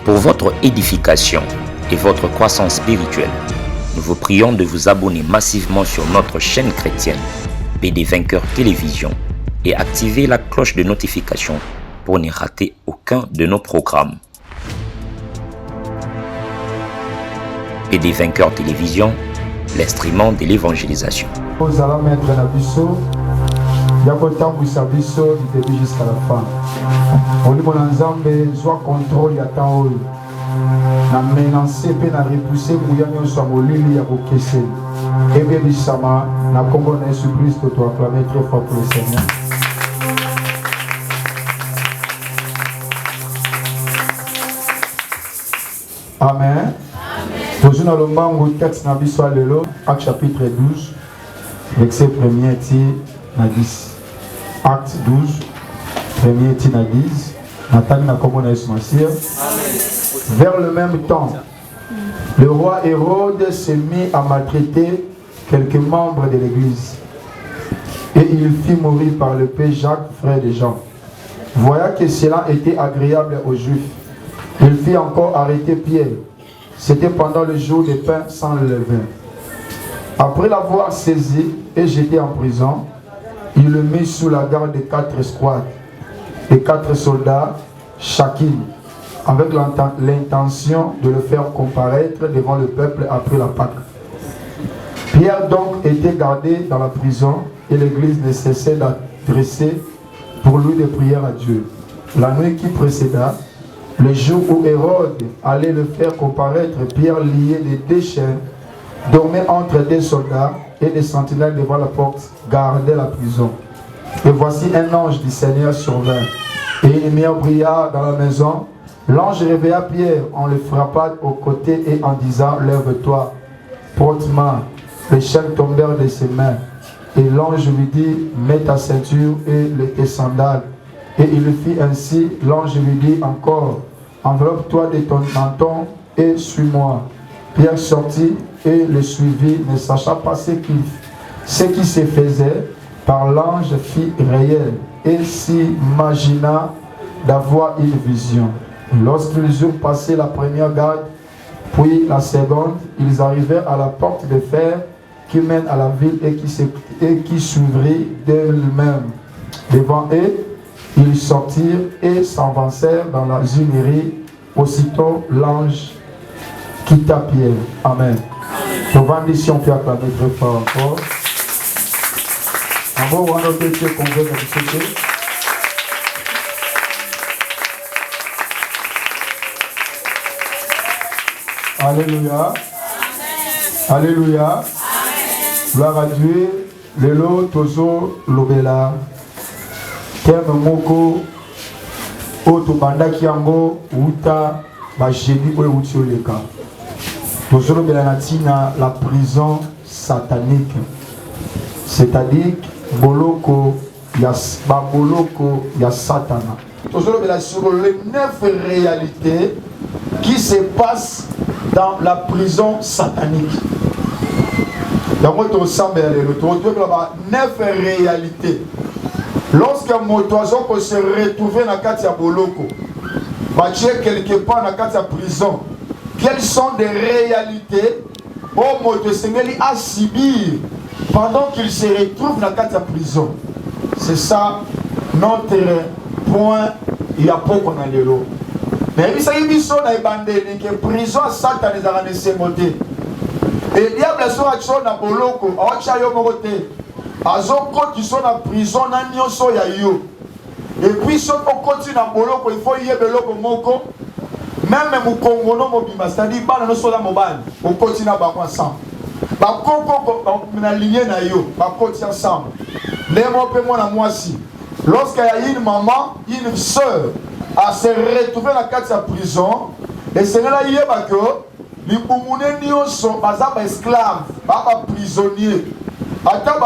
Pour votre édification et votre croissance spirituelle, nous vous prions de vous abonner massivement sur notre chaîne chrétienne PD Vainqueur Télévision et activer la cloche de notification pour ne rater aucun de nos programmes. PD Vainqueur Télévision, l'instrument de l'évangélisation. Nous allons mettre la biseau, il y a autant de biseau du début jusqu'à la fin. On dit mon ensemble, soit contrôle, il y a tant de na menacer pe na repousser bouillon sur molili ya bokese et bien bisama na combo na Jésus Christ que tu acclamer très fort pour le Seigneur. Amen. Pour nous le mango texte na biso lelo Acte chapitre 12 verset 1er ti na 10. Acte 12 1er ti na 10. Nathalie na combo na Jésus Masia. Vers le même temps, le roi Hérode s'est mis à maltraiter quelques membres de l'église. Et il fit mourir par le père Jacques, frère de Jean. Voyant que cela était agréable aux Juifs, il fit encore arrêter Pierre. C'était pendant le jour des pains sans levain. Après l'avoir saisi et jeté en prison, il le mit sous la garde de 4 escouades et 4 soldats chacune, avec l'intention de le faire comparaître devant le peuple après la Pâque. Pierre donc était gardé dans la prison et l'église ne cessait d'adresser pour lui des prières à Dieu. La nuit qui précéda, le jour où Hérode allait le faire comparaître, Pierre, lié de 2 chaînes, dormait entre des soldats et des sentinelles devant la porte, gardait la prison. Et voici un ange du Seigneur survint, et une lumière brilla dans la maison. L'ange réveilla Pierre, on le frappa au côté et en disant « Lève-toi ». Promptement, les chaînes tombèrent de ses mains. Et l'ange lui dit « Mets ta ceinture et tes sandales ». Et il le fit ainsi. L'ange lui dit encore « Enveloppe-toi de ton menton et suis-moi ». Pierre sortit et le suivit, ne sachant pas ce qui se faisait par l'ange fit réel et s'imagina d'avoir une vision. Lorsqu'ils eurent passé la première garde, puis la seconde, ils arrivèrent à la porte de fer qui mène à la ville et qui s'ouvrit d'elle-même. Devant eux, ils sortirent et s'avancèrent dans la zunerie. Aussitôt, l'ange quitta Pierre. Amen. Donc, si on peut acclamer très fort encore. En gros, on a noté qu'on veut nous. Alléluia. Amen. Alléluia. Amen. Gloire à Dieu. Lelo tozo lobela. Terme moko oto bandaki yango uta ba jeudi oyo uti oleka. Tozo lobela na tina la prison satanique. C'est-à-dire boloko ya satana. Tozo lobela sur les 9 réalités qui se passent dans la prison satanique. Donc, on ressemble à l'autre. 9 réalités. Lorsqu'un motoiseau peut se retrouver dans la Katia Boloko, quelque part dans la Katia prison, quelles sont des réalités au motoiseau à subir pendant qu'il se retrouve dans la Katia prison? C'est ça notre point. Il y a pas qu'on a de l'eau. Mais il s'agit de ça, que prison à Satan les a renessés motés. Et le diable est sur la boloko, a chayo moté. Azoko qui sont en prison, n'a nyonso ya yo. Et puis si on continue à boloko, il faut y avoir boloko moko. Même mon Congo no mobima, c'est-à-dire bana no sola mobile, on continue à battre ensemble. Ba koko na lié na yo, ba continue ensemble. Les mots pe moi na moi si. Lorsqu'il y a une maman, une sœur à se retrouver dans la carte de prison, et c'est là qu'il y a que les Boumounénios sont pas esclaves, pas prisonniers. Attends,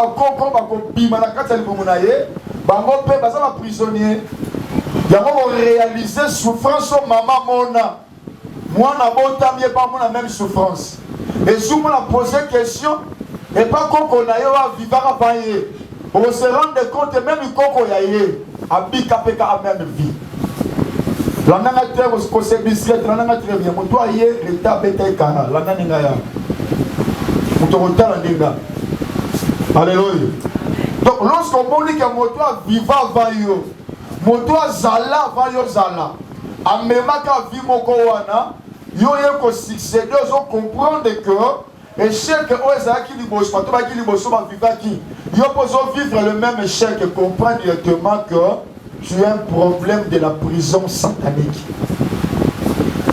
il y a la carte de Boumounaye, il y a prisonniers. Il y a réalisé souffrance au maman mona. Moi, je n'ai pas la même souffrance. Et si on a posé question, et pas qu'on a vivre à payer. On se rend compte même qu'on a eu à Bika même vie. L'année très bien, l'année très bien. Mon toit hier, l'état bête kana. L'année n'est pas. Mon toit alléluia. Donc lorsqu'on dit que mon toit vivant avant yo, mon toit zala avant yo zala. En même temps, vie mon kowana, yo yeko succéder, on comprendre que échec oza qui libos, pas toi qui libos, va vivre qui. Yo poso vivre le même échec et comprendre directement que tu as un problème de la prison satanique.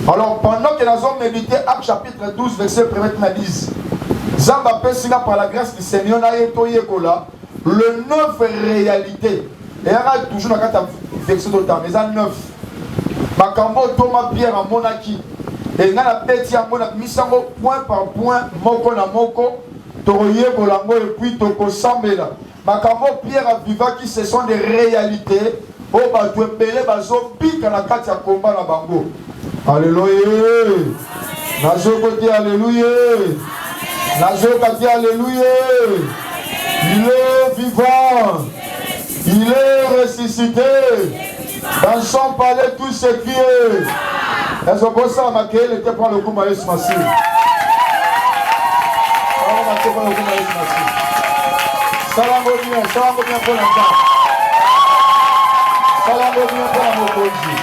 Alors pendant que nous avons médité Actes chapitre 12 verset 1 10, Zamba Pessina par la grâce du Seigneur na yetoye kola le 9 réalité. Et on a toujours dans la verset de temps, mais en 9. Makambo Thomas Pierre à Monaki. Et on a petit à Monaki, misango point par point, moko na moko, toroye bolango et puis toko sambela. Makambo Pierre à Viva qui ce sont des réalités. Oh bah tu es belé bazo pique à la carte à combat na bango. Alléluia. Nazo côté alléluia. Nazo côté alléluia. Il est vivant. Il est ressuscité. Dans son palais tout ce qui est. Est-ce que ça m'a créé le temps le coup maïs massif. Salam bien pour l'instant. Salam bien pour la mokoji.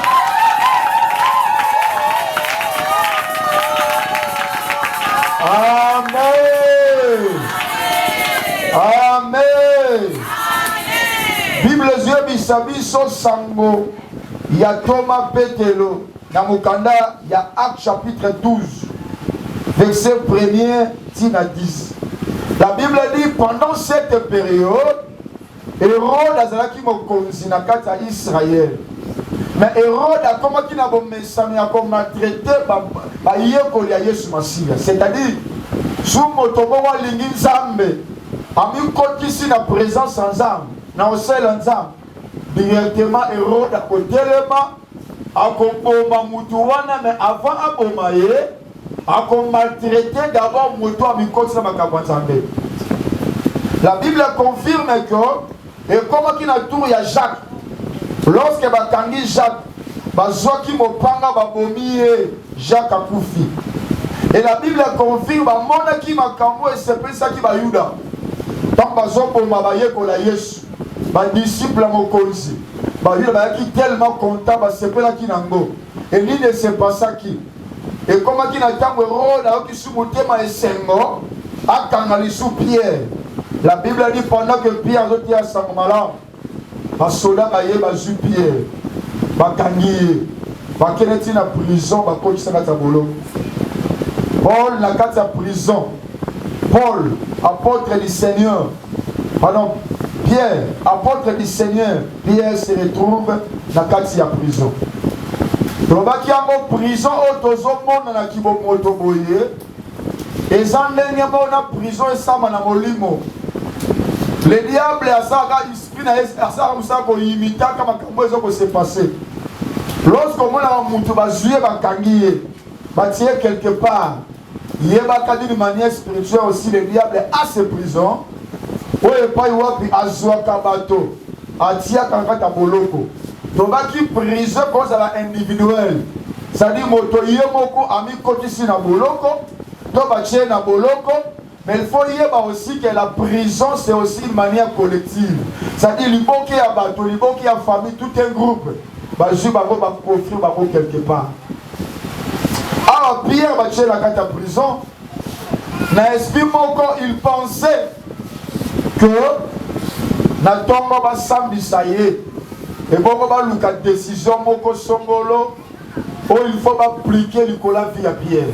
Amen. Amen. Bible Dieu bisabiso sango. Il y a Thomas Petelo. Dans Mukanda, il y a Actes chapitre 12. Verset 1er, 10. La Bible dit pendant cette période, Hérode a zalaki mokonzi na kati ya Israël. Mais Hérode a commencé à maltraiter ba yekoli ya Yesu Masiya. C'est-à-dire, sous motobo wa lingi nzambe, ami kotisi na présence nzambe, na osel nzambe. Directement Hérode a kotelema a koboma mutu wana, mais avant aboma ye, a maltraité d'abord mutu ami kotisi na makambo nzambe. La Bible confirme que, et comme qui n'a tour ya Jacques, lorsque bakangi Jacques, bazwaki mopanga babomi Jacques a koufi. Et la Bible confirme mona ki makambo et sepesa ki bayuda. Tant bazoboma bayekola Yesu, ba disciple mokonzi. Bayuda bayaki tellement content basepela ki nango. Et ni ne se passa qui. Et comme qui n'a tango Hérode a ki sumutema esengo, akanga sous Pierre. La Bible dit pendant que Pierre était à Sangomala, les soldats bazu Pierre, bakangi, bakeneti na prison, bakoti na tabolo. Paul na kati ya prison. Paul, apôtre du Seigneur. Pardon, Pierre, apôtre du Seigneur. Pierre se retrouve na kati ya prison. Lobaki yango prison otozo mona na kibomoto boye. Ezandenge mona prison esama na molimo. Le diable a ça esprit na ça musa ko imita kama kambo ezo ko se passer. Lorsqu'on a mutu bazuye bakangiye, batie quelque part, yeba d'une manière spirituelle aussi le diable a ses prisons. Oye pa wapi azwa kabato, atia kankata boloko. Tobaki prison comme ça la individuelle. Ça dit moto yemoko ami kotisi na boloko, to batie na boloko. Mais il faut dire aussi que la prison, c'est aussi une manière collective. C'est-à-dire, il faut qu'il y ait un bateau, il faut qu'il y ait une famille, tout un groupe. Je vais profiter quelque part. Alors, Pierre va tuer la carte à prison. Dans l'esprit, il pensait que dans le temps, il va samedi, ça y est. Et bon, il va avoir une décision, il faut appliquer le cola vie à Pierre.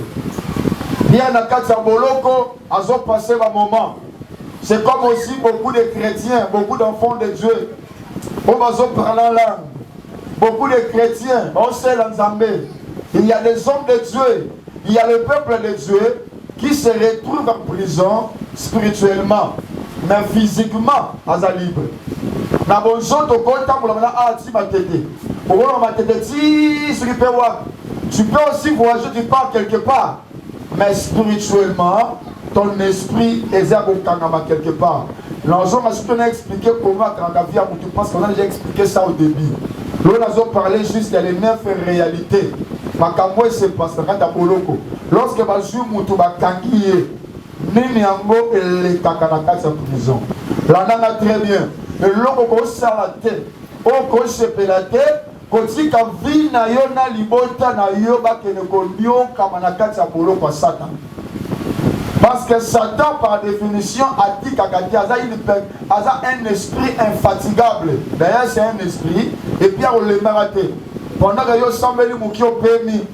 Bien na kati ya boloko, azo passer un moment. C'est comme aussi beaucoup de chrétiens, beaucoup d'enfants de Dieu. On va parler en langue. Beaucoup de chrétiens, on sait l'ensemble. Il y a des hommes de Dieu, il y a le peuple de Dieu qui se retrouve en prison spirituellement, mais physiquement, à sa libre. Na bonjour to kota mulana ati matete. Pour matete ti tu peux aussi voyager, tu pars quelque part. Mais spirituellement, ton esprit est à quelque part. L'enjeu m'a expliqué comment quand la vie a parce qu'on a déjà expliqué ça au début. L'on a parlé juste des 9 réalités. Makambo se passe dans Boloko. Lorsque Bazu Moutou Bakangiye, Nini Yango et les Kakanakats en prison. Là, on a très bien. Le logo se la tête. Au se la tête. Koti ka vi na yo na libota na yo ba kene konyo kamanakati ya boloko ya Satan. Parce que Satan par définition a dit kakati aza un esprit infatigable. D'ailleurs c'est un esprit et puis on le mérite. Pendant que yo sambeli mukio pemi,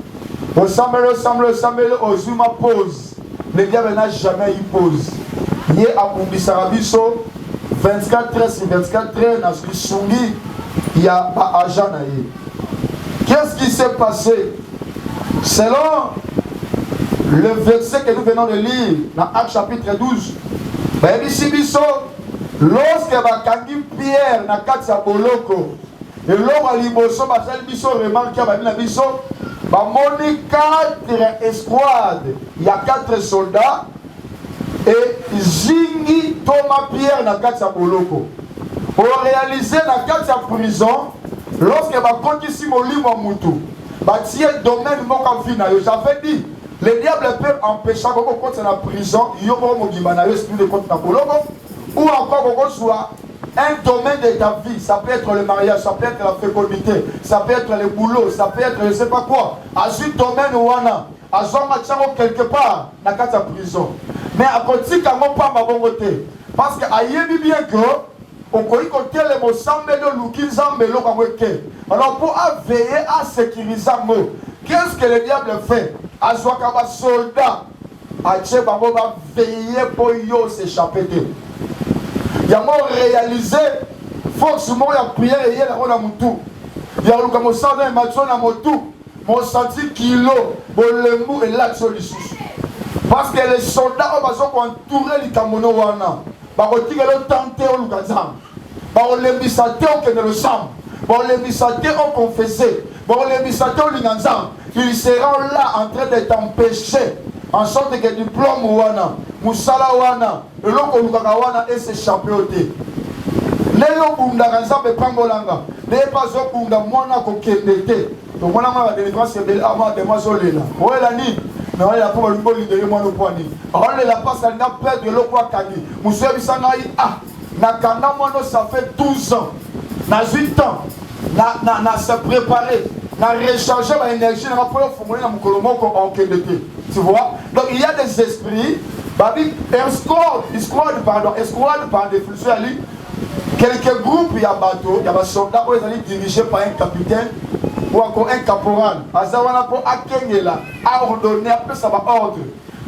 o sambeli ozuma pause. Le diable n'a jamais eu pause. Yé abumbisa rabiso 24/24 na sungi. Il y a pas agent. Qu'est-ce qui s'est passé? Selon le verset que nous venons de lire dans Actes chapitre 12, lorsque Bakangi Pierre na Katsa Boloko, et l'homme à Liboso, Biso remarque à Biso, Bamoni 4 escouades, il y a 4 soldats, et Zingi Thomas Pierre na Katsa Boloko. Pour réaliser la carte de prison, lorsque je suis ici, je suis le domaine de ma vie. J'avais dit, le diable peut empêcher que je sois en prison, ou encore soit un domaine de ta vie. Ça peut être le mariage, ça peut être la fécondité, ça peut être le boulot, ça peut être je ne sais pas quoi. À ce domaine où on a quelque part dans la carte de prison. Mais à côté, je ne peux pas m'abonner. Parce que je bien que alors pour veiller à sécuriser qu'est-ce que le diable fait? À ce soldat à veiller pour s'échapper. Il y a réalisé forcément la prière et il y a la moutou. Il y a le sang d'un matin à motou. Mon senti kilo pour le mou et la solution. Parce que les soldats ont entouré les Camerounais. Barotika le tante au Lukazam. Baro le misate au Kenelocham. Baro le misate au confessé. Baro le misate au Linganzam. Ils seront là en train de t'empêcher. En sorte que diplôme wana, Moussala wana, le loko Lukagawana et s'échapper au thé. Néo Bunda Ganzam et Pangolanga. N'est pas au Bunda Mona Kokendete. Donc mon amant de délivrance c'est de l'amant de Mazolela. Où est la nuit? Non, il a pas le bon de moi le poignet. On la passe à la perte de l'eau Kagi. Monsieur Bissanaï, Nakana Mono, ça fait 12 ans. Na 8 ans. Na se préparer. Na recharger l'énergie. Na pas formuler dans mon colombo en KDT. Tu vois? Donc il y a des esprits. Escouade par définition. Quelques groupes, il y a bateau, il y a des soldats qui sont dirigés par un capitaine. Ou encore un caporal, Azawana pour Akengela, a ordonné, après ça va ordre.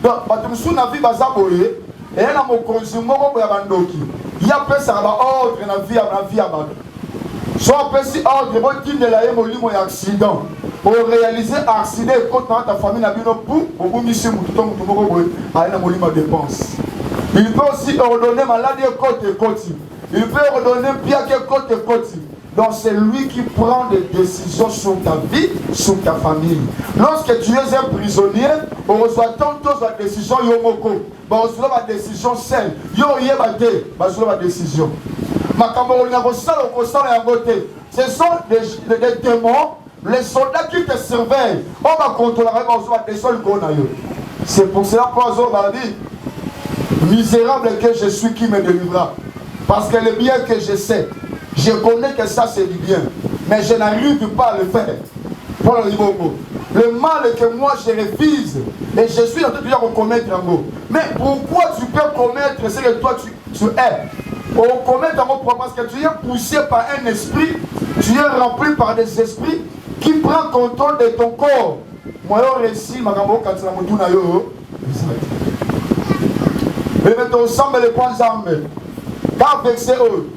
Donc, Batumsou n'a vu Bazaboye, et elle a mon consumo pour Yabandoki. Il y a après ça va ordre, dans la vie à Bado. Soit après si ordre, moi, qui ne l'a eu, mon accident. Pour réaliser accident, quand ta famille n'a vu nos poux, au bout de monsieur Mouton, à un molima dépense. Il peut aussi ordonner maladie côté côté. Il peut ordonner bien que côté côté. Donc c'est lui qui prend des décisions sur ta vie, sur ta famille. Lorsque tu es un prisonnier, on reçoit tantôt la décision Yomoko. On reçoit la décision celle. On reçoit la décision. Ce sont des démons, les soldats qui te surveillent. On va contrôler des soldats. C'est pour cela qu'on va dire, misérable que je suis qui me délivrera. Parce que le bien que je sais, je connais que ça c'est du bien, mais je n'arrive pas à le faire. Le mal que moi je refuse, et je suis en train de commettre un mot. Mais pourquoi tu peux commettre ce que toi tu es? On commet un mot parce que tu es poussé par un esprit, tu es rempli par des esprits qui prennent contrôle de ton corps. Moi je réussis, ma gambo quand tu as mon yo. Mais maintenant ensemble les points armés. Car vexé eux.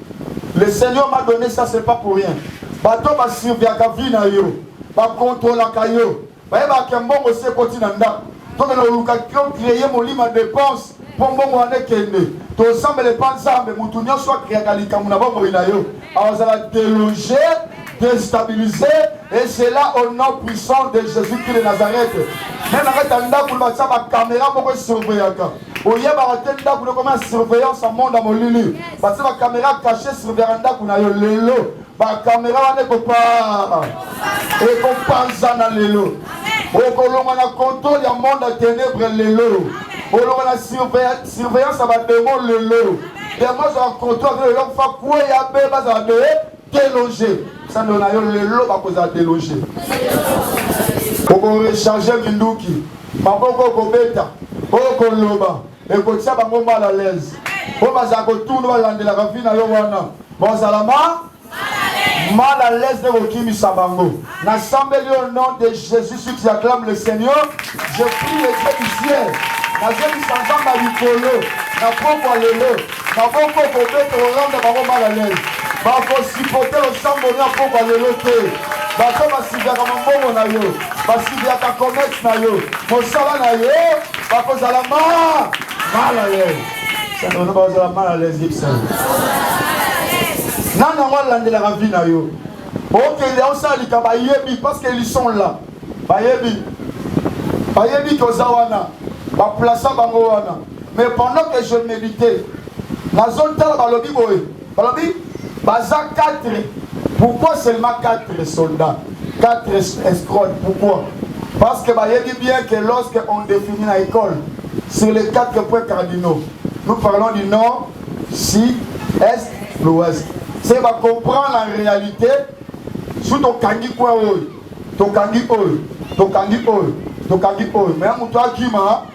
Le Seigneur m'a donné ça, c'est pas pour rien. Bato va surveiller la vie na yo, va contrôler la caillou. Va kembo aussi continenda. Donc on a créé mon lit ma dépense pour bon ane kende. To semble les panzambe mutunyo soit créé kalika muna ba moina yo. Alors ça va déloger, déstabiliser et c'est là au nom puissant de Jésus-Christ de Nazareth. Même avec un ndako ba ça ba caméra pour surveiller. Oye baratenda pour comment surveillance en monde à molili. Parce que la caméra cachée surveiller ndako na yo lelo. ba caméra ne peut pas et qu'on pense à l'élo au colombe na contrôle ya monde à ténèbres l'élo au colombe na surveillance à ba démon l'élo et moi je contrôle de l'homme fa quoi ya beba za de déloger ça nous na yo l'élo ba cause à déloger pour recharger minduki maboko ko beta o koloba et ko tia bango mal à l'aise o baza ko tourner balandela ka vie na yo wana bon salama mal à l'aise de Rokimi Sabango. N'assemblée au nom de Jésus, ceux qui acclament le Seigneur, je prie les dieux du ciel. N'assemblée sans âme à l'icolo, n'a pas quoi l'élo, n'a pas quoi pour mettre au rang de maman mal à l'aise. Va faut supporter le sang de n'a pas quoi l'élo. Va comme si bien comme un bon nayo, va si bien qu'un commerce nayo, mon salaire nayo, va cause à la main, mal à l'aise. Ça ne va pas mal à l'aise, Gibson. Nana wala de la vie na yo. Ok, les gens li ka bayebi parce qu'ils sont là. Bayebi kozawana. Ba plaça bango wana. Mais pendant que je méditais, la zone tala balobi boy. Balobi baza 4. Pourquoi seulement 4 soldats? 4 escrocs. Pourquoi? Parce que bayebi bien que lorsque on définit l'école sur les 4 points cardinaux, nous parlons du nord, sud, est, l'ouest. C'est va comprendre la réalité sous ton kangi quoi ton kangi mais à mon toi qui m'a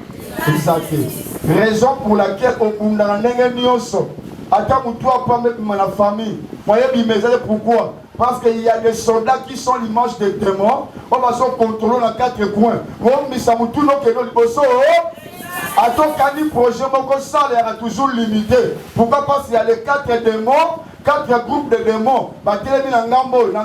exacté raison pour laquelle au kundana nenge nyonso ata mutu pas mettre ma famille moyen bimezele pourquoi parce qu'il y a des soldats qui sont l'image des démons on va se contrôler dans 4 coins on misa mutu no keno liboso à ton kangi projet mon salaire est toujours limité pourquoi parce qu'il y a les 4 démons 4 groupes de démons, batelemi na ngambo, na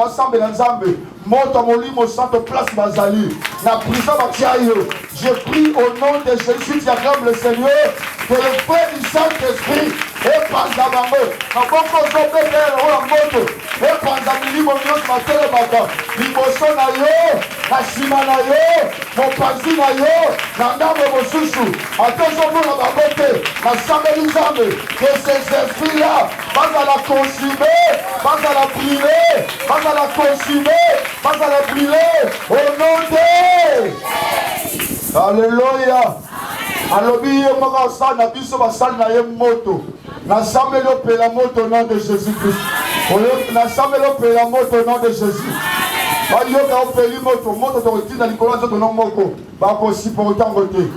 ensemble na nzambe, moto molimo santo place bazali, na prison bakiayo. Je prie au nom de Jésus qui acclame le Seigneur, que le feu du Saint-Esprit et panza bango, na boko zobe de la moto, et panza milimo nyos matele baka, liboso na yo, na shima na yo, mon panzi na yo, na ngambo mosusu, attention pour la babote, na sambe nzambe, que ces esprits-là, pas à la consumer, pas à la brûler, pas à la consumer, pas à la brûler, au nom de... Alléluia. Alobi yemaka sa na biso basali na ye moto. Na samelo pe la moto au nom de Jésus-Christ. Na samelo pe la moto au nom de Jésus. Ayoka opeli moto to tina likolo nzoto no moko. Ba ko supporter ngote.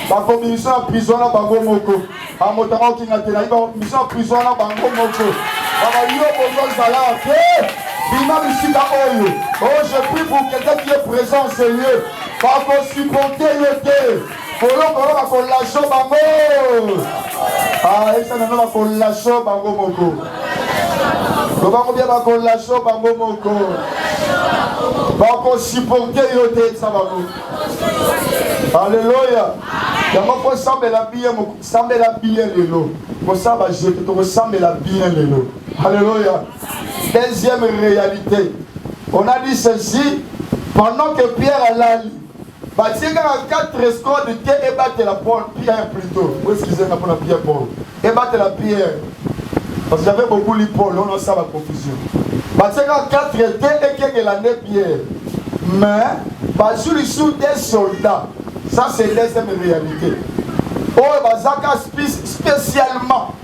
Ba ko mission en prison na bango moko. A moto ko kinga tena ba mission en prison na bango moko. Ba yo ko zala ke bima bisika oyo. Oh, je prie pour quelqu'un qui est présent Seigneur. Ba ko supporter yote. Kolo ba ko lâcher bango. Ah, esa na ba ko lâcher bango moko. Ko ba ko bien ba ko lâcher bango moko. Ba ko supporter yote ça bango. Alléluia. Yango ko sambela bien lelo. Ko samba jeter to sambela bien lelo. Alléluia. Deuxième réalité. On a dit ceci pendant que Pierre allait. Batiega 4 escrocs de thé et battre la pierre plutôt. Excusez-moi pour la pierre Paul. Et battre la pierre. Parce que j'avais beaucoup lu Paul, on a ça la confusion. Batiega 4 thé et qu'il a né pierre. Mais, sur les sous des soldats. Ça c'est la deuxième réalité. Oh, Bazaka spécialement.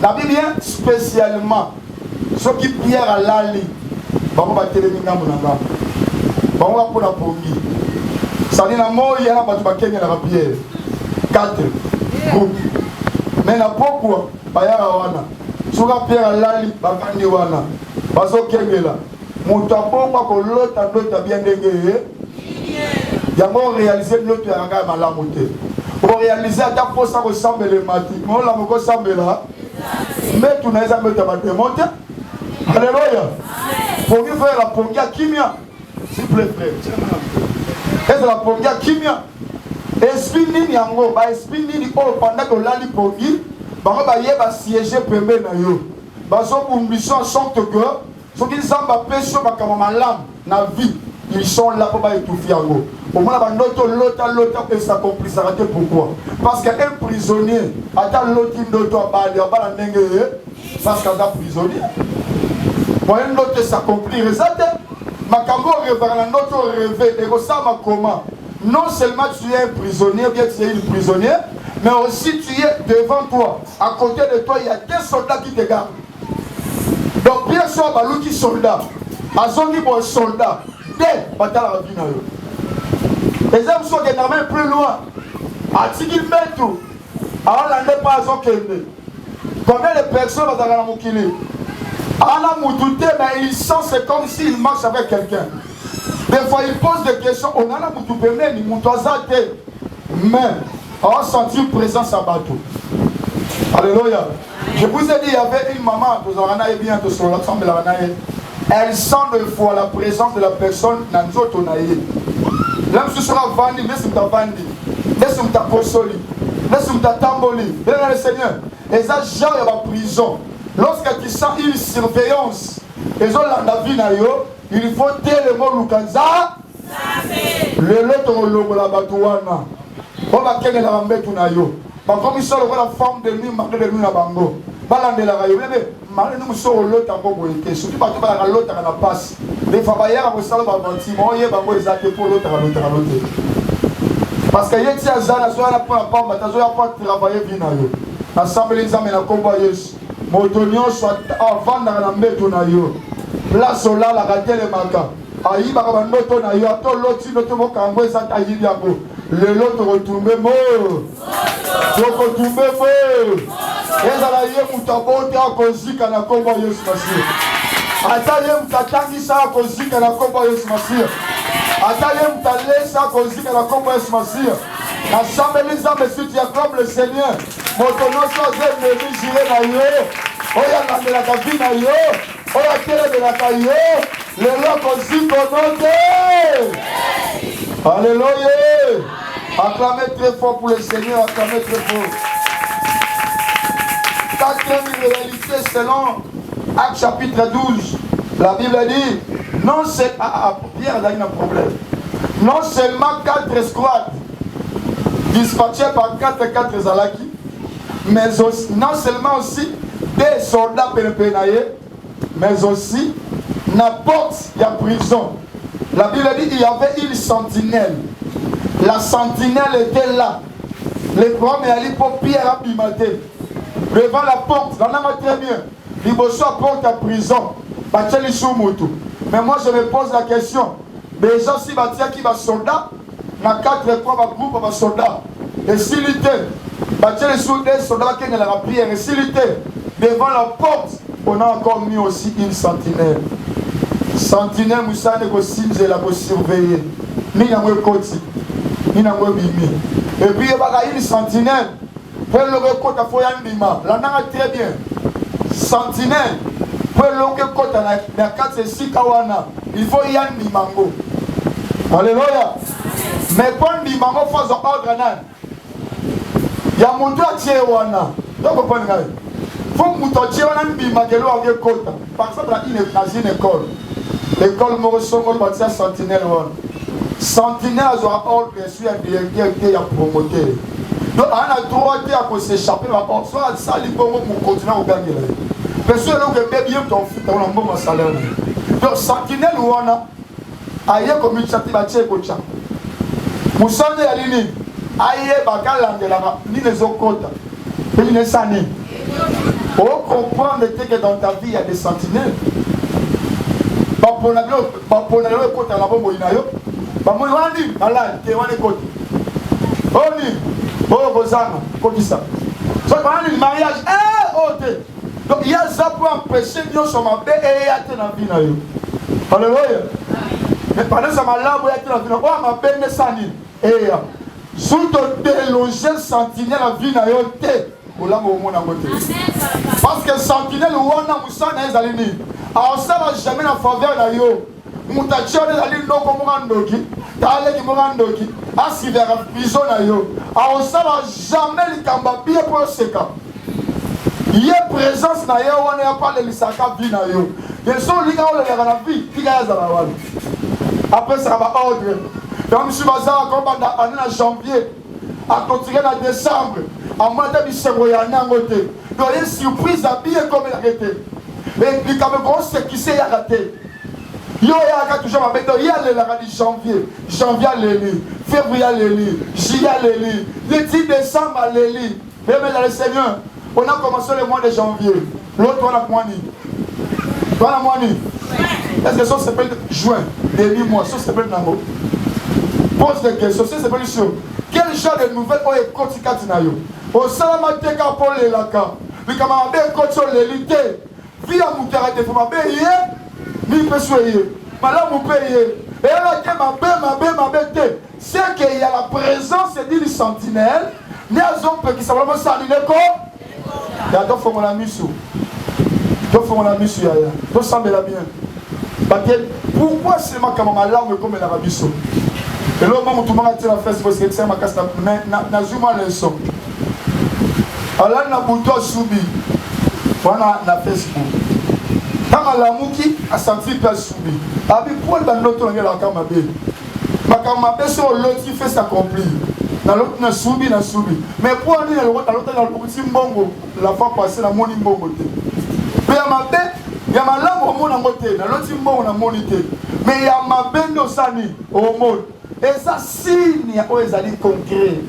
La Bible bien spécialement. Ce qui pierre à l'ali. Bon, va téléviser dans mon endroit. Bon, va pour la pongi. Ça dit, il y a un pierre. 4 groupes. Mais pourquoi? Sur la pierre à l'ali, bakandi wana. Baso kengela. Moutapo, ko l'autre bien dégué. Il y a réalisé l'autre à la montée. Pour réaliser à ta poste, ça ressemble les matins. Mais on l'a ressemble là. Mais tu n'as jamais démonté. Alléluia. Pour lui faire la pongia kimia. S'il vous plaît, frère. Est-ce la pongia kimia? Esprit nini yango, ba esprit nini pendant que l'ali pongi, ba yeba siéger pembe na yo. Ba so bumbisson en sorte que ceux qui samba pécho ba kama malam na vie, ils sont là pour ba étouffer yango. Au moins l'autre peut s'accomplir. Pourquoi? Parce qu'un prisonnier attend l'autre d'autre à Bali, à Balanenge, parce qu'il est prisonnier. moyen ndoto s'accomplir ezate makambo rêver ndoto rêver et ça ma comment non seulement tu es un prisonnier bien tu es une prisonnière mais aussi tu es devant toi à côté de toi il y a des soldats qui te gardent donc bien sûr balou qui soldat azongi bon soldat dès batala la vie na yo les hommes sont énormément plus loin atiki metu alande pas azokende combien de personnes vont dans la mokili Ana Moutouté, mais il sent c'est comme s'il marche avec quelqu'un. Des fois, il pose des questions. On a la Moutouté, ni Moutouazate. Mais, on a senti une présence à bateau. Alléluia. Je vous ai dit, il y avait une maman, elle sent de fois la présence de la personne dans notre onaïe. Là, je serai vandi, laisse-moi ta vandi, laisse-moi ta posoli, laisse-moi ta tamboli. Bien le Seigneur. Et ça, genre, il y a la prison. Lorsque tu sens une surveillance, et il faut dire le mot Lukanza. Le lot de la batouana. On va kenner la rambe tunayo. Par comme ils sont la forme de nuit, marquée de nuit à Bango. Balande la rayo. Mais nous sommes l'autre en Boboïté. Surtout parce que l'autre à la passe. Les fabayères à vos salles à bâtiment, il y a Bango et Zate pour l'autre à l'autre. Parce que y a des Zana, soit la première part, mais tu as pas travaillé vinayo. L'assemblée des hommes et la combayeuse. Motonio soit avant dans la maison na yo. Place là la raté le matin. Aïe bakabandoto na yo to loti noto mo kangwe sa tayi biango. Le lot retomber mort. Toko tomber mort. Ezala ye mutabote akozika na komba Yesu Masiya. Ata ye mtatangisa akozika na komba Yesu Masiya. Ata ye mtalesa akozika na komba Yesu Masiya. Assemblée les hommes et tu acclames le Seigneur. Motono soit ennemi giré na yo. Oya na la vie na yo. Oya kele de la yo. Le loco ziko note. Alléluia. Acclamez très fort pour le Seigneur. Acclamez très fort. Quatrième réalité selon Actes chapitre 12. La Bible dit non c'est Pierre a un problème. Non seulement 4 escouades dispatchés par 4 Zalaki, mais aussi, non seulement aussi des soldats pénénaïs, mais aussi n'importe la prison. La Bible dit qu'il y avait une sentinelle. La sentinelle était là. Le premier allait pour Pierre Abimaté. Devant la porte, on a très bien. Il bosse à porte à prison. Mais moi je me pose la question. Déjà si Batia qui va soldat, na 4 fois va groupe va soldat. Et s'il était, Batia les soldats qui ne la prière. Et s'il était devant la porte, on a encore mis aussi une sentinelle. Sentinelle Moussa ne peut la surveiller. Ni n'a pas côté, ni n'a pas bimi. Et puis il y a une sentinelle. Pour le côté à Foyan Bima, là n'a très bien. Sentinelle. Pour le côté à 4 et 6 kawana, il faut y aller Bimango. Alléluia. Mais pour Bimango, il faut un ordre. Il y a mon doigt qui est wana. Donc vous comprenez. Faut que vous ayez un bimagelo à votre côté. Par exemple, dans une école. L'école Morosongo bâtit sentinelle. Sentinelle a ordre bien sûr un directeur qui a promoté. Donc on a droit à s'échapper. Soit ça, il faut continuer à gagner. Personne ne bien ton foot dans le moment salaire. Donc sentinelle wana aye comme une chati ba tche kocha. Musande alini aye bakala ndelaka ni les okota. Et il est sané. Pour comprendre que dans ta vie il y a des sentinelles. Baponalo kota la bombo inayo. Bamoy wandi ala te wani kota. Oni oh bozana kodisa. So quand le mariage donc il y a ça pour empêcher Dieu sur ma paix et il y a dans la vie na yo. Alléluia. Mais pendant ça ma lampe il y a dans la vie na oh ma paix ne sani et ya. Sous ton déloger sentinelle la vie na yo te pour la mo na côté. Parce que sentinelle wana musana ezalini. Alors ça va jamais en faveur na yo. Mutachone ali no ko murandoki. Tale ki murandoki. Asi vers prison na yo. Alors ça va jamais likamba bien pour ce cas. Il y a présence na yo on n'a pas le lisaka vie na yo. Ils sont liga on le na vie, liga za la wala. Après ça va ordre. Donc monsieur Bazar comme en janvier à continuer en décembre à mois de décembre ya nangote. Donc une surprise à bien comme il a été. Et puis, comme on sait qui c'est, il y a raté. Il y a toujours ma bête, il y a le janvier, janvier à l'élu, février à l'élu, juillet à l'élu, le 10 décembre à l'élu. Mais dans le Seigneur, on a commencé le mois de janvier. L'autre, on a mois ni. On a mois ni. Est-ce que ça s'appelle juin, début mois, ça s'appelle Nango? Pose des questions, ça s'appelle sur. Quel genre de nouvelles ont été continuées na yo? Au Salamate Kapol et Laka. Mais comme on a bien continué l'élite, via Moutarate, pour ma payer, ni peut soyer. Madame, vous payez. Et là, ma bête, c'est qu'il y a la présence d'une sentinelle. Ni à zone qui s'appelle Sandine Ko. Et attends, faut mon ami sous. Faut mon ami sous, yaya. Faut sembler bien. Parce que pourquoi c'est ma camarade là, mais comme elle a rabisso? Et là, tout le monde a tiré la fesse parce que c'est ma casse. Mais na zuma le son. Alors, na bouton soubi. Voilà na Facebook. Quand la mouki a senti pas soubi. Abi pour dans l'autre langue la kamabe. Ma kamabe sur l'autre qui fait s'accomplir. Dans l'autre na soubi. Mais pour aller dans l'autre dans le petit mbongo, la fois passée la moni mbongo. Mais ya mabe, ya malamu au monde côté, dans l'autre mbongo na monité. Mais ya mabe no sani au monde. Et ça signe ya ezali concret.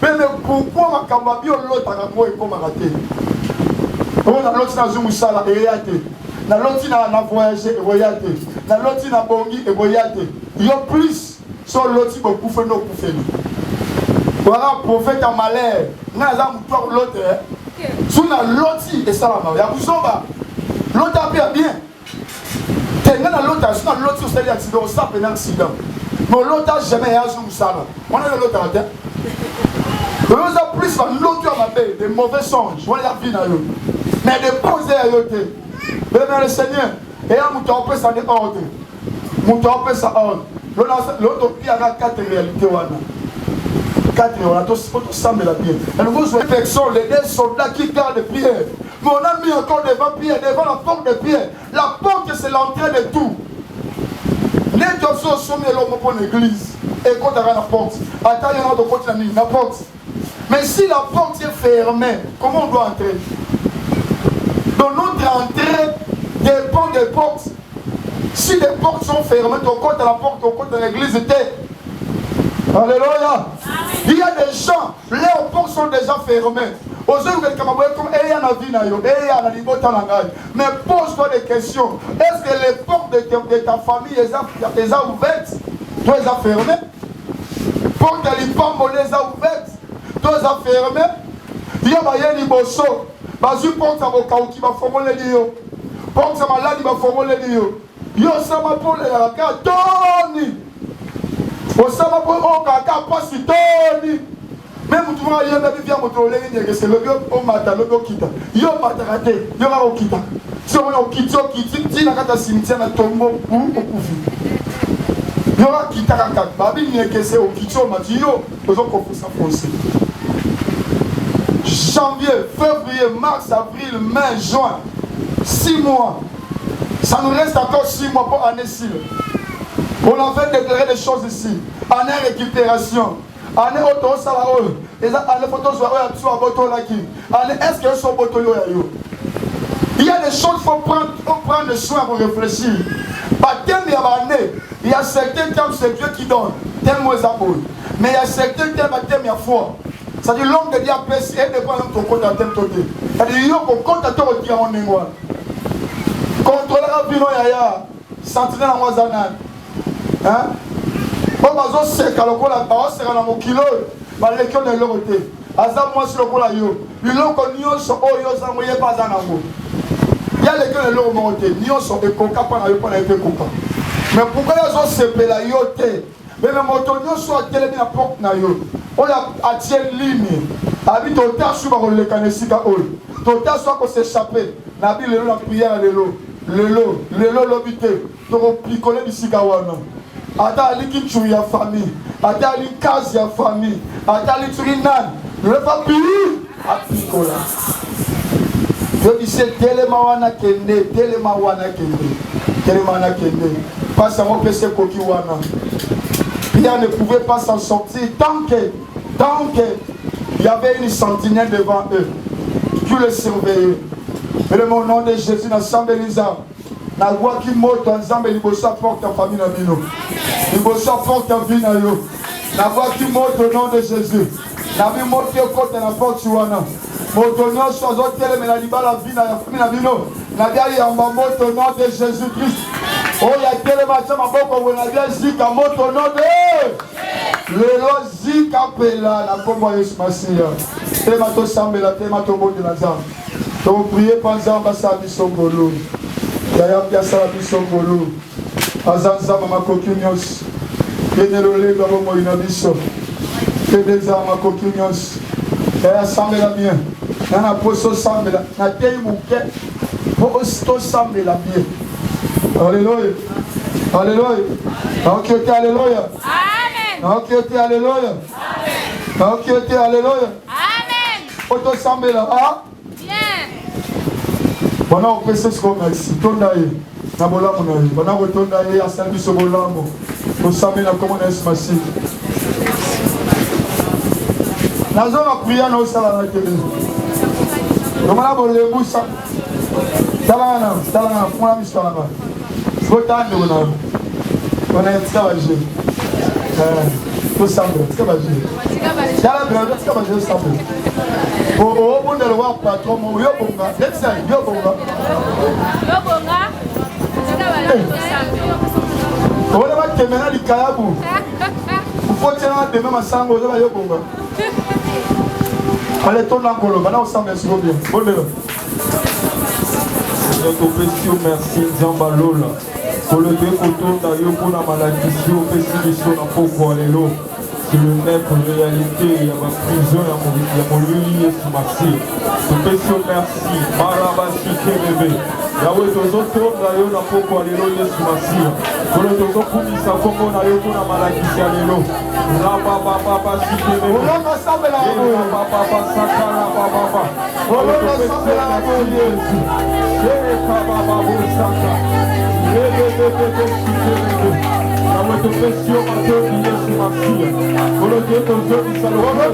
Mais pourquoi ma kamabe l'autre a quoi comme raté? On a l'autre dans une salle et réalité. Na loti na voyager et voyager. Na loti na bongi et voyager. Yo plus sur loti beaucoup fait no koufé. Voilà prophète en malheur. Na za muto l'autre. Sous na loti et ça là. Ya buzomba. L'autre a bien. Tenga na l'autre, sous na loti au stade accident, ça fait un accident. Mais l'autre jamais ya sous ça là. On a l'autre à terre. Nous a plus l'autre à ma belle, des mauvais songes. On la vie na yo. Mais de poser à yote. Mais le Seigneur, et là, nous avons fait ça de ordre. Nous avons fait ça ordre. L'autre qui a 4 réalités. 4 réalités, tout semble bien. Et nous avons fait les soldats qui gardent Pierre. Mais on a mis encore devant Pierre, devant la porte de Pierre. La porte, c'est l'entrée de tout. Les gens sont sommés l'homme pour l'église. Et quand on a la porte, attends, il y a un autre côté de la porte. Mais si la porte est fermée, comment on doit entrer? Donc notre entrée dépend des portes. Si les portes sont fermées, ton compte à la porte, ton compte à l'église était. Alléluia. Il y a des gens, leurs portes sont déjà fermées. Mais pose-toi des questions. Est-ce que les portes de ta famille les a ouvertes? Toi, les as fermées. Porte de l'Ipambo les a ouvertes. Toi, les as fermées. Il y a des bosso. Bazu porte à Bokao qui va former les lieux. Porte à Maladi va former les lieux. Yo sama pour les rakas, Tony. Osama pour Okaka, pas si Tony. Même tout le monde y a des vieux motoles, c'est le gars au matin, le gars quitte. Yo matarate, yo va au quitte. Si on a au quitte, qui n'a qu'à cimetière, à tombeau ou au coufu. Yo va quitter à Kak, Babi n'y est que c'est au quitte, au matin, yo, aux autres qu'on fait ça français. Janvier, février, mars, avril, mai, juin, 6 mois. Ça nous reste encore 6 mois pour année 6. On a fait déclarer des choses ici. Année récupération. Année auto salaire. Les année photos sont à boto là qui. Année est-ce que sont boto yo yo. Il y a des choses faut prendre soin pour réfléchir. Pas thème il y a année. Il y a certains thèmes c'est Dieu qui donne. Thème moi ça bon. Mais il y a certains thèmes il y a foi. Ça dit l'homme de Dieu pèse et de prendre ton compte à thème côté. Ça dit yo qu'on compte à ton qui en négoire. Contrôler la vie non yaya. Sentinelle en moisanade. Hein? On va se sécher le col à bas, c'est dans mon kilo. Bah les qui ont de l'autre. Azam moi sur le col à yo. Ils l'ont connu sur Oyo sans moyen pas en amour. Il y a les qui ont de l'autre monté. Nion sont des coca pas na yo pas na été coca. Mais pourquoi ils ont séché la yote? Mais même autonio soit télé na porte na yo. On a attirer ligne. Habite au tas sur le canesika ol. Ton tas soit qu'on s'échapper. Na bi le la prière de l'eau. Le lot l'obité. Donc picoler du cigawana. Ata ali ki tu ya famille, ata ali kazi ya famille, ata ali turinan, ne pas pili a picola. Je dis c'est tellement wana kende, pas ça mon PC koki wana. Pierre ne pouvait pas s'en sortir tant que il y avait une sentinelle devant eux qui le surveillait. Mais mon nom de Jésus, n'assemble les âmes. Na voix qui monte ensemble, il bossa porte ta famille dans bino. Il bossa porte ta vie dans yo. Na voix qui monte au nom de Jésus. Na vie monte au côté na porte suana. Motonyo sozo tele mais la liba la vie na famille na bino. Na dia ya monte au nom de Jésus Christ. Oh ya tele macha maboko wena dia zika monte au nom de Lelo zika pela na kombo Yesu Masia. Tema to sambela tema to bonde la zam. To prier panza mbasa biso ngolo. Yaya piasa biso ngolo. Azanza mama kokinyos. Kenelole gabo mo inabiso. Kedeza mama kokinyos. Yaya sambela bien. Nana poso sambela. Na tei muke. Posto sambela bien. Alléluia. Alléluia. Ok, alléluia. Amen. Ok, alléluia. Amen. Ok, alléluia. Amen. Posto sambela. Ah? Bana opese skonga ici tonda ye na bolamu na ye bana kotonda ye asambi so bolamu osami na komona Yesu Masihi nazo na priya na osala na tele domala bolembu sa talana funa misala ba skotande bona ona etsa baje to sambe tsa baje tala brother tsa baje sambe oh bon le roi patron mo yo bonga let's say yo bonga on va te mener du kalabu faut tirer demain masango yo bonga allez ton angolo maintenant on s'en met sur bien bon le notre précieux merci Zambalola pour le deux autour d'ailleurs pour la maladie au précieux na poko alelo. C'est le même réalité, il y a ma prison, il y a mon lieu, Yesu Masihi. Je te fais merci, Marabashi Kebebe. Yahweh, tous autres, d'ailleurs, n'a pas quoi, alléluia, Yesu Masihi. Pour le tous autres, pour ça, comme on a eu pour la maladie, alléluia. Rababa, Shikebebe. On va s'assemble là, Rababa, Sakara, Rababa. On va s'assemble là, Jésus. Rababa, Saka. Bebe, Shikebebe. Yahweh, te fais sur ma tête, Yesu Masihi. Pour le Dieu, ton Dieu, il s'allume, il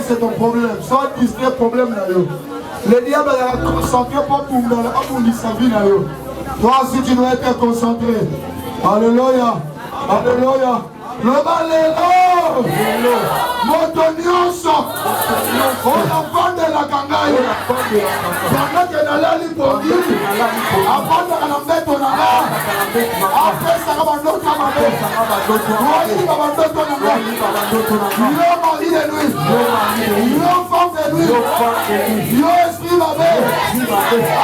C'est ton problème, soit distrait problème là. Le diable est concentré pour sa vie là. Toi aussi tu dois être concentré. Alléluia. Alléluia. Le balélo. Motonioso. On enfant de la gangaille. Pendant que dans la liponie, avant de la mettre en avant, après ça va l'autre camarade. Voici va l'autre camarade. Le mari de lui. Le femme de lui. Le esprit va bien.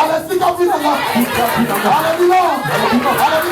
Allez, si qu'à finir là. Allez, dis-le. Allez,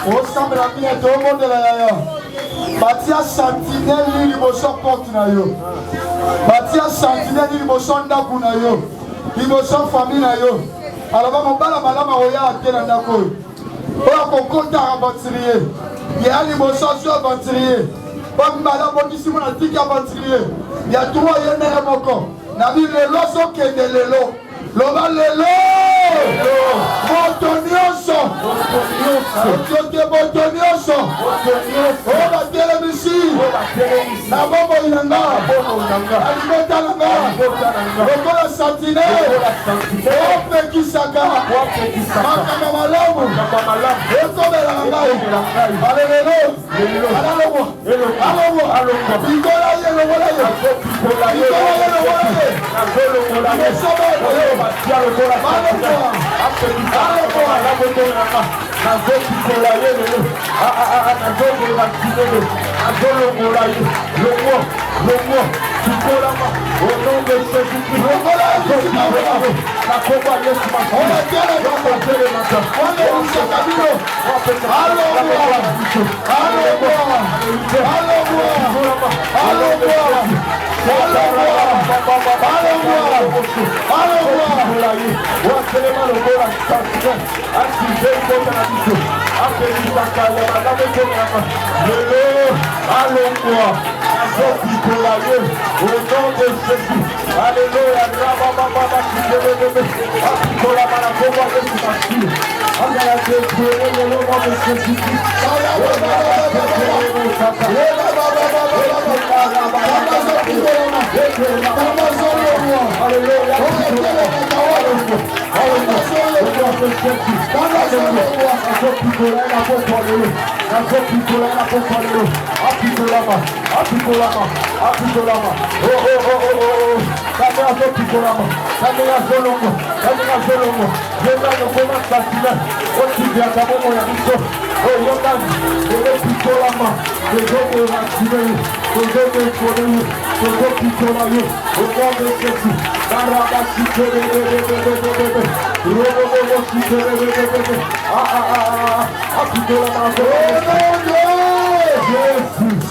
Ensemble la vie tout le monde de la yaya. Batia sentinelle liboso porte na yo. Batia sentinelle liboso ndaku na yo. Liboso famille na yo. Alors mon bala malama oya atena ndako. Oya kokota aventurier. Ya liboso so aventurier. Ba mbala bokisi mona tiki aventurier. Ya tuwa yene ya moko. Na bi lelo so kende lelo. Loba lelo. Motonioso. Motonioso. Oh la télévision. La bombe inanga. Alimenta nanga. Lokola sentinelle. Oh pekisaka. Makama malamu. Ekomela nanga. Alelelo. Alalomo. Alalomo. Ikola yelo wala yo. Ikola yelo wala yo. Au nom de Jésus-Christ, alléluia,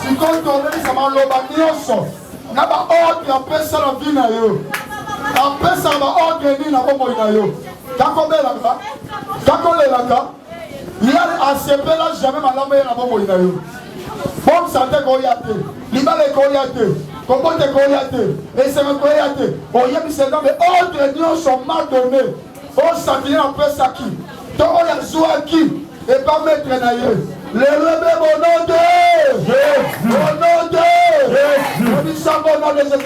si contrôler ça m'a l'obagnoso na ba ordre apesa la vie na yo apesa ba ordre ni na bombo na yo kakobelaka kakolelaka il a asepela jamais malama na bombo na yo bon santé ko yate libale ko yate kombote ko yate eseme ko yate oyebi c'est dans mais ordre ni sont mal donné on s'attire apesa qui to oya zoa qui et pas mettre na yo le rebelle au nom de Jésus. Au nom de Jésus. Au nom de Jésus.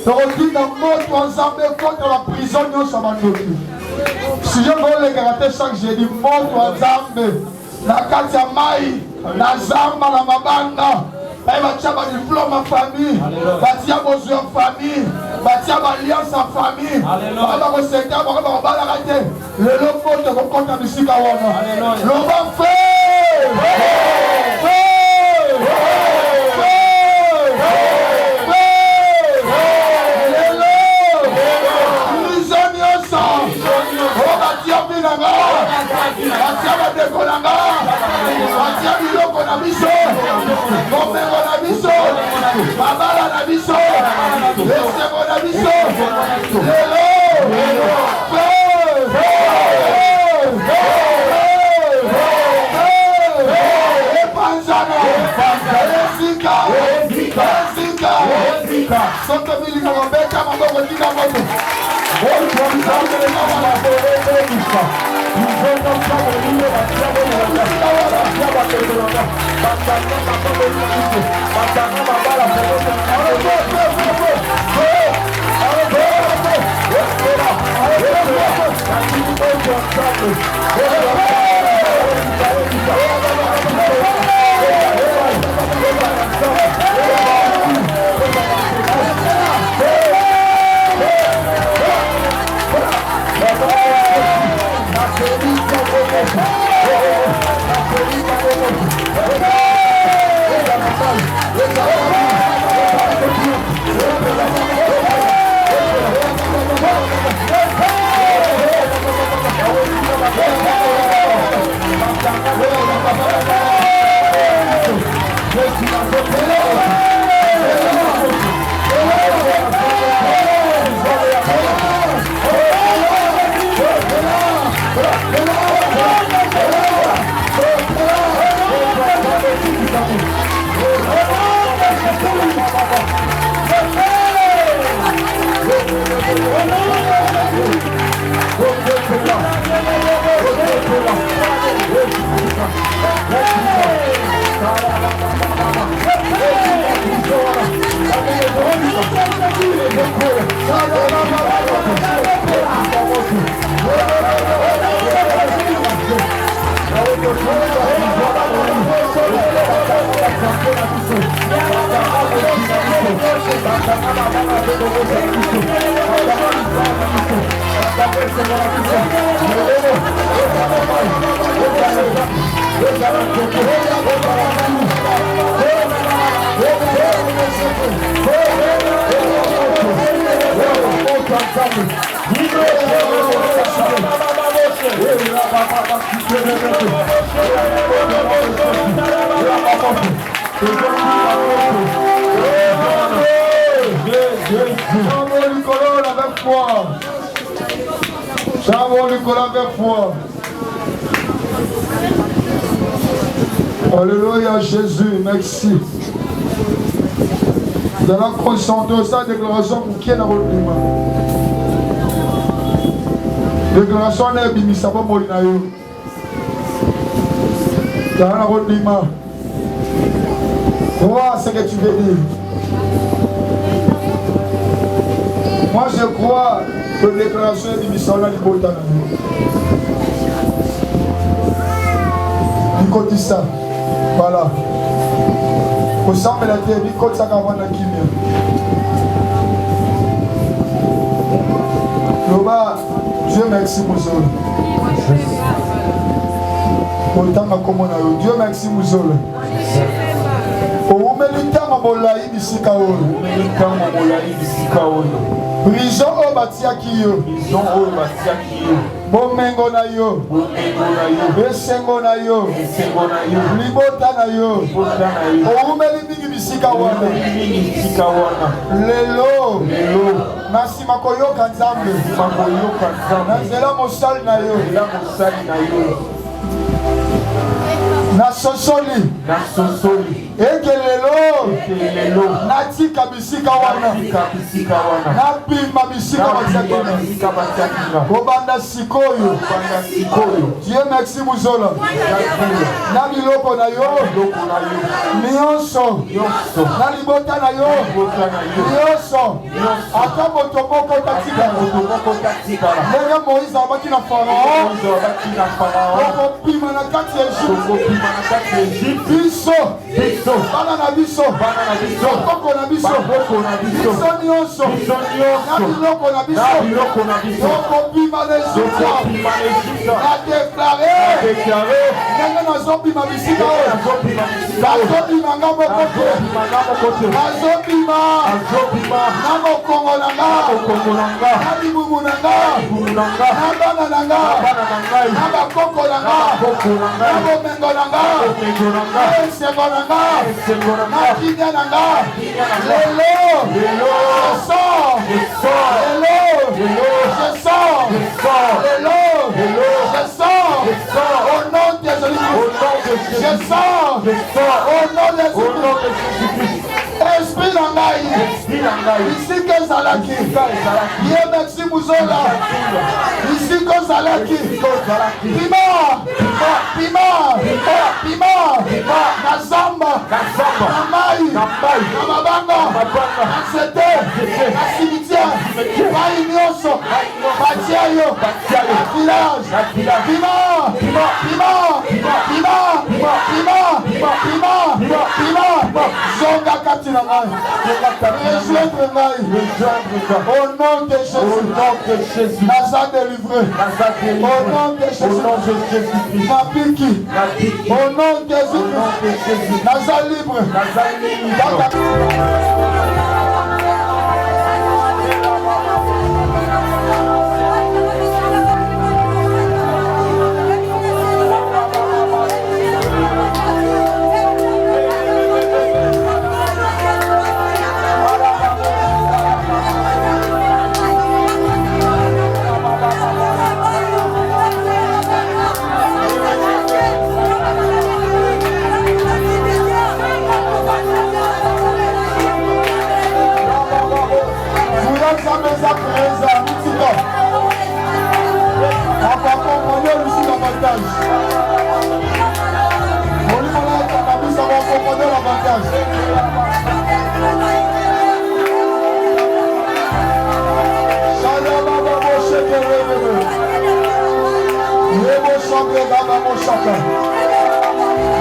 tokotinda moto wa nzambe contre la prison nyonso ya bandoki. Si je veux les karaté chaque jeudi, moto wa nzambe na kati ya mai na zamba na mabanga. Batia ba diplôme en famille, batia bozwi en famille, batia ba alliance en famille. Baba ko senta baba ko bala kate. Le lopo te ko konta bisika wana. Loba fe! Alléluia Jésus, merci. Nous allons concentrer sa déclaration pour qui est dans votre climat. Déclaration n'est pas mise à moi. Dans votre climat. Crois ce que tu veux dire. Moi je crois que la déclaration est mise à moi. Côté ça, voilà. Au centre de la terre, il côté ça qu'avant la kimia. Loba, Dieu merci Mouzol. Autant ma commune, Dieu merci Mouzol. Au militant ma bolaï bisikaol. Prison au batiakio. Prison au batiakio. Bomengo na yo, besengo na yo, libota na yo, oumeli mingi bisika wana, lelo, nasima koyoka nzambe, nazela mosali na yo, na sosoli ekelelo natika bisika wana napima bisika batiakina kobanda sikoyo Dieu merci muzola na biloko na yo nyonso na libota na yo nyonso ata moto moko tatika ndenge Moïse abaki na Farao okopima na kati ya Egypte biso bana na biso bakoko na biso nyonso na biloko na biso okopima na Egypte na deklare ndenge nazobima bisika oyo nazobima nga moko te nazobima na mokongo na nga na libumu na nga na bana na nga na bakoko na nga na bomengo na nga na esengo na nga na kinya na nga lelo je sors au nom de Jésus-Christ. Je sors au nom de Jésus-Christ. Esprit na ngai ici que zalaki Dieu merci muzola ici que zalaki pima na zamba na mai na mabanga na nzete na cimetière bai nyonso batia yo na village pima zonga kati na ngai rejoindre ngai au nom de Jésus naza délivré au nom de Jésus napiki au nom de Jésus naza libre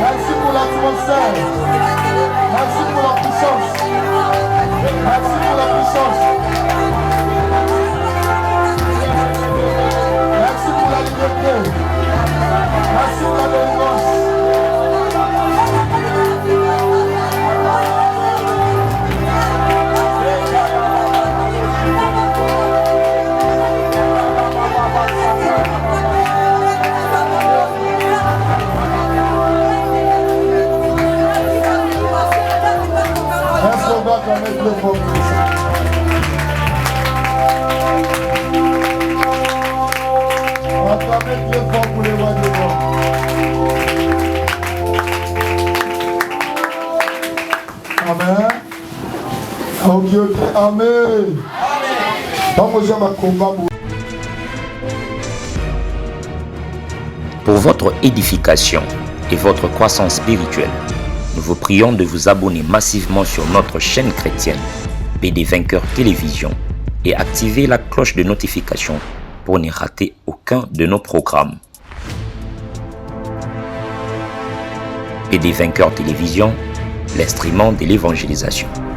Merci pour l'atmosphère. Merci pour la puissance. Merci pour la puissance. Merci pour la liberté. Merci pour la délivrance. Avec le fort. On va mettre le fort pour les rois de mort. Amen. Ok. Amen. Pour votre édification et votre croissance spirituelle, nous vous prions de vous abonner massivement sur notre chaîne chrétienne PD Vainqueur Télévision et activer la cloche de notification pour ne rater aucun de nos programmes. PD Vainqueur Télévision, l'instrument de l'évangélisation.